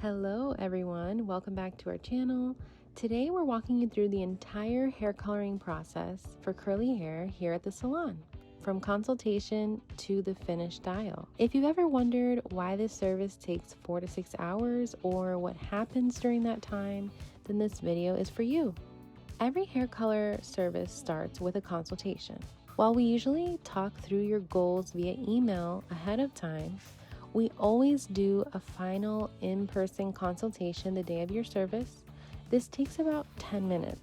Hello everyone, welcome back to our channel. Today we're walking you through the entire hair coloring process for curly hair here at the salon, from consultation to the finished style. If you've ever wondered why this service takes 4 to 6 hours or what happens during that time, then this video is for you. Every hair color service starts with a consultation. While we usually talk through your goals via email ahead of time, we always do a final in-person consultation the day of your service. This takes about 10 minutes.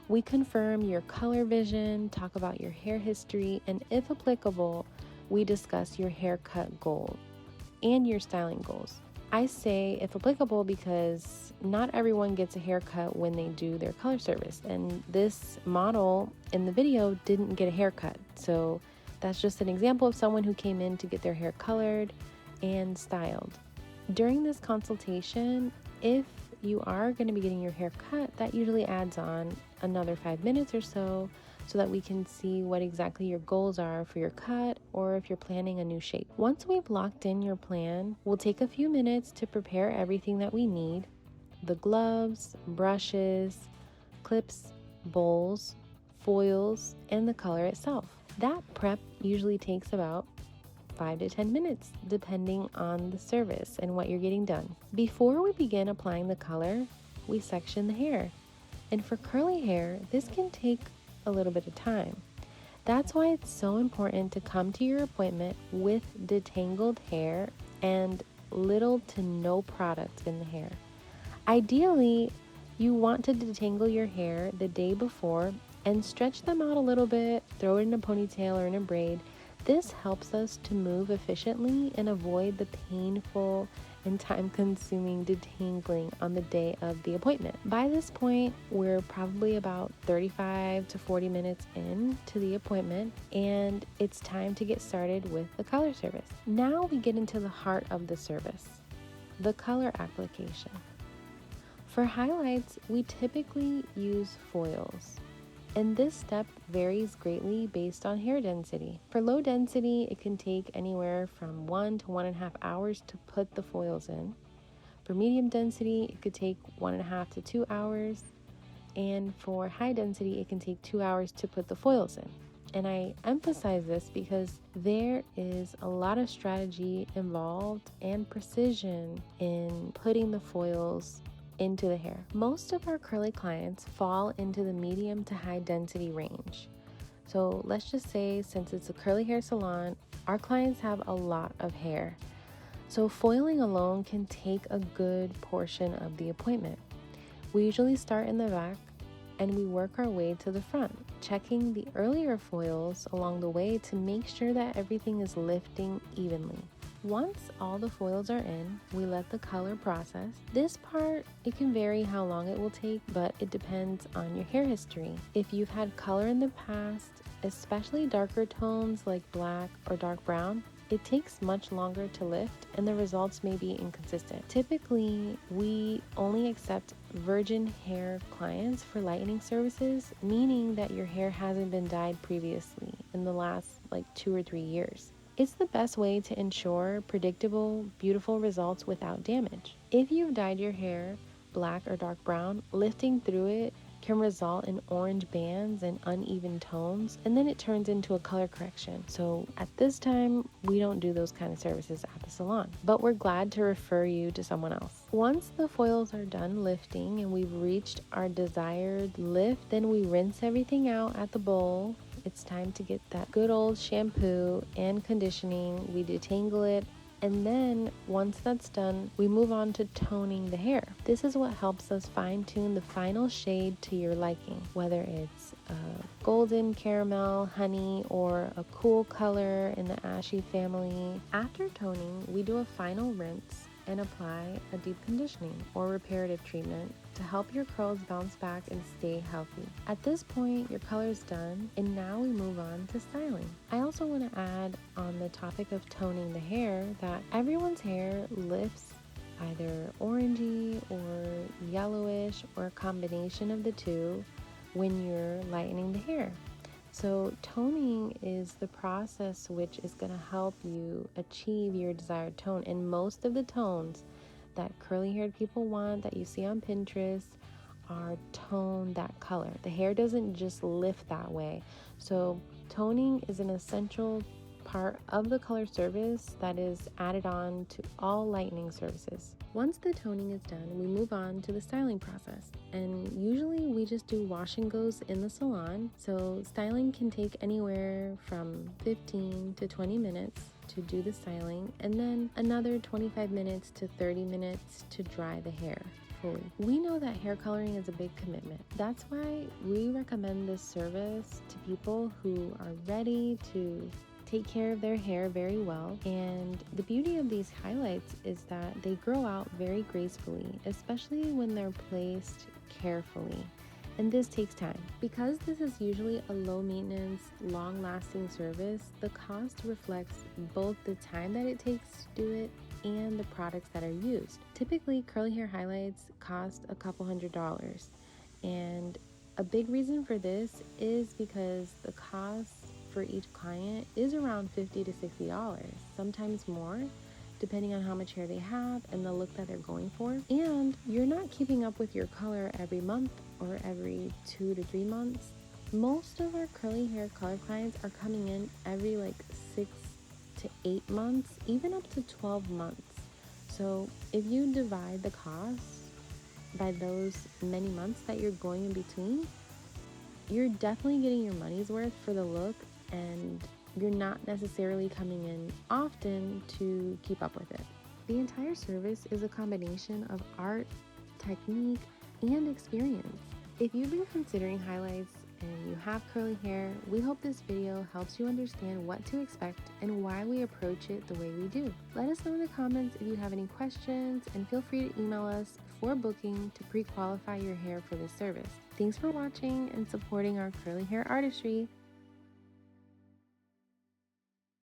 We confirm your color vision, talk about your hair history, and if applicable, we discuss your haircut goals and your styling goals. I say if applicable because not everyone gets a haircut when they do their color service, and this model in the video didn't get a haircut. So that's just an example of someone who came in to get their hair colored and styled. During this consultation, if you are going to be getting your hair cut, that usually adds on another 5 minutes or so that we can see what exactly your goals are for your cut or if you're planning a new shape. Once we've locked in your plan, we'll take a few minutes to prepare everything that we need: the gloves, brushes, clips, bowls, foils, and the color itself. That prep usually takes about 5 to 10 minutes, depending on the service and what you're getting done. Before we begin applying the color, we section the hair. And for curly hair, this can take a little bit of time. That's why it's so important to come to your appointment with detangled hair and little to no product in the hair. Ideally, you want to detangle your hair the day before and stretch them out a little bit, throw it in a ponytail or in a braid. This helps us to move efficiently and avoid the painful and time-consuming detangling on the day of the appointment. By this point, we're probably about 35 to 40 minutes into the appointment, and it's time to get started with the color service. Now we get into the heart of the service, the color application. For highlights, we typically use foils, and this step varies greatly based on hair density. For low density, it can take anywhere from 1 to 1.5 hours to put the foils in. For medium density, it could take 1.5 to 2 hours. And for high density, it can take 2 hours to put the foils in. And I emphasize this because there is a lot of strategy involved and precision in putting the foils into the hair. Most of our curly clients fall into the medium to high density range. So let's just say, since it's a curly hair salon, our clients have a lot of hair. So foiling alone can take a good portion of the appointment. We usually start in the back and we work our way to the front, checking the earlier foils along the way to make sure that everything is lifting evenly. Once all the foils are in, we let the color process. This part, it can vary how long it will take, but it depends on your hair history. If you've had color in the past, especially darker tones like black or dark brown, it takes much longer to lift and the results may be inconsistent. Typically, we only accept virgin hair clients for lightening services, meaning that your hair hasn't been dyed previously in the last 2 or 3 years. It's the best way to ensure predictable, beautiful results without damage. If you've dyed your hair black or dark brown, lifting through it can result in orange bands and uneven tones, and then it turns into a color correction. So at this time, we don't do those kind of services at the salon, but we're glad to refer you to someone else. Once the foils are done lifting and we've reached our desired lift, then we rinse everything out at the bowl. It's time to get that good old shampoo and conditioning. We detangle it, and then once that's done, we move on to toning the hair. This is what helps us fine-tune the final shade to your liking, whether it's a golden caramel, honey, or a cool color in the ashy family. After toning, we do a final rinse and apply a deep conditioning or reparative treatment to help your curls bounce back and stay healthy. At this point, your color is done, and now we move on to styling. I also want to add on the topic of toning the hair that everyone's hair lifts either orangey or yellowish or a combination of the two when you're lightening the hair. So toning is the process which is going to help you achieve your desired tone, and most of the tones that curly haired people want, that you see on Pinterest, are tone that color. The hair doesn't just lift that way. So toning is an essential part of the color service that is added on to all lightening services. Once the toning is done, we move on to the styling process. And usually we just do wash and goes in the salon. So styling can take anywhere from 15 to 20 minutes to do the styling, and then another 25 minutes to 30 minutes to dry the hair. We know that hair coloring is a big commitment. That's why we recommend this service to people who are ready to take care of their hair very well. And the beauty of these highlights is that they grow out very gracefully, especially when they're placed carefully. And this takes time. Because this is usually a low maintenance, long lasting service, the cost reflects both the time that it takes to do it and the products that are used. Typically, curly hair highlights cost a couple $100s. And a big reason for this is because the cost for each client is around $50 to $60, sometimes more, depending on how much hair they have and the look that they're going for. And you're not keeping up with your color every month or every 2 to 3 months. Most of our curly hair color clients are coming in every 6 to 8 months, even up to 12 months. So if you divide the cost by those many months that you're going in between, you're definitely getting your money's worth for the look, and you're not necessarily coming in often to keep up with it. The entire service is a combination of art, technique, and experience. If you've been considering highlights and you have curly hair, we hope this video helps you understand what to expect and why we approach it the way we do. Let us know in the comments if you have any questions, and feel free to email us before booking to pre-qualify your hair for this service. Thanks for watching and supporting our curly hair artistry.